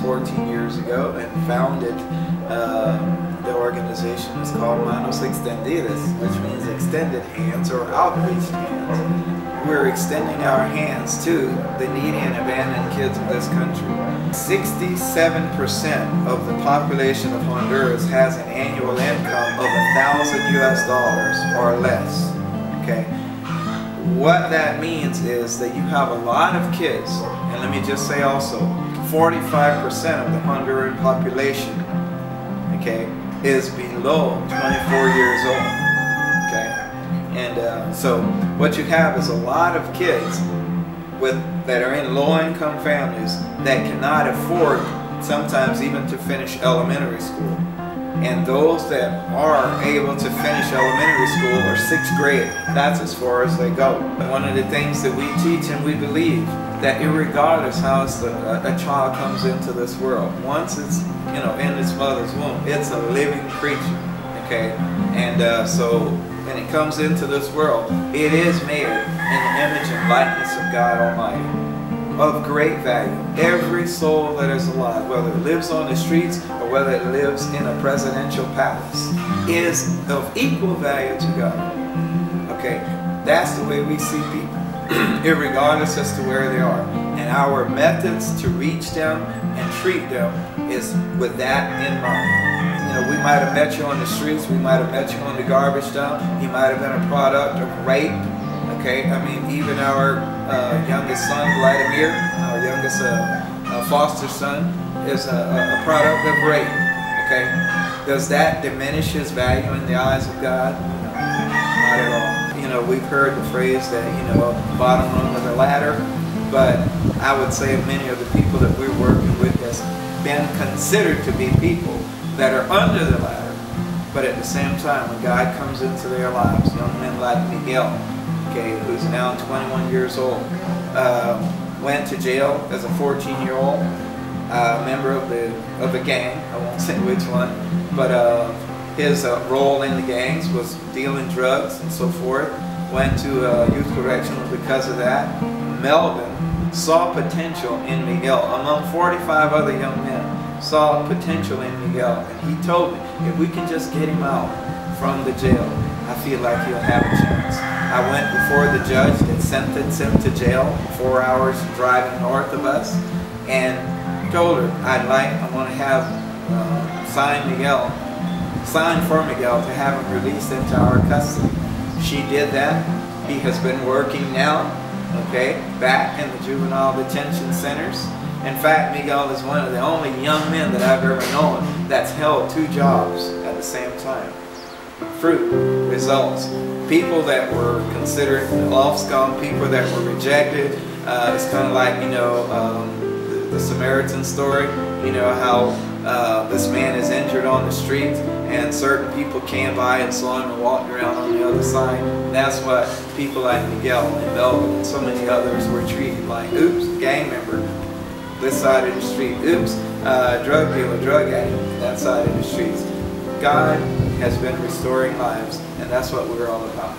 14 years ago and founded the organization. It's called Manos Extendidas, which means extended hands or outreached hands. We're extending our hands to the needy and abandoned kids of this country. 67% of the population of Honduras has an annual income of $1,000 or less. Okay. What that means is that you have a lot of kids, and let me just say also, 45% of the Honduran population, okay, is below 24 years old, okay? And so what you have is a lot of kids that are in low-income families that cannot afford sometimes even to finish elementary school. And those that are able to finish elementary school or 6th grade, that's as far as they go. And one of the things that we teach and we believe that irregardless how a child comes into this world, once it's in its mother's womb, it's a living creature, okay? And so when it comes into this world, it is made in the image and likeness of God Almighty, of great value. Every soul that is alive, whether it lives on the streets or whether it lives in a presidential palace, is of equal value to God. Okay, that's the way we see people, irregardless as to where they are. And our methods to reach them and treat them is with that in mind. We might have met you on the streets, we might have met you on the garbage dump, you might have been a product of rape. Okay, I mean, even our youngest son, Vladimir, our youngest foster son, is a product of rape. Okay, does that diminish his value in the eyes of God? No, not at all. We've heard the phrase that bottom rung of the ladder, but I would say many of the people that we're working with has been considered to be people that are under the ladder, but at the same time, when God comes into their lives, young men like Miguel, okay, who's now 21 years old, went to jail as a 14-year-old, member of the gang. I won't say which one, but his role in the gangs was dealing drugs and so forth. Went to youth correctional because of that. Melvin saw potential in Miguel among 45 other young men. Saw potential in Miguel, and he told me, if we can just get him out from the jail, I feel like he'll have a chance. I went before the judge that sentenced him to jail, 4 hours driving north of us, and told her I want to have sign for Miguel to have him released into our custody. She did that. He has been working now, okay, back in the juvenile detention centers. In fact, Miguel is one of the only young men that I've ever known that's held 2 jobs at the same time. Fruit, results. People that were considered off scum, people that were rejected. It's kind of like, the Samaritan story. How this man is injured on the street and certain people came by and saw him and walked around on the other side. And that's what people like Miguel and Melvin and so many others were treated like. Oops, gang member, this side of the street. Oops, drug dealer, drug addict, that side of the streets. God has been restoring lives, and that's what we're all about.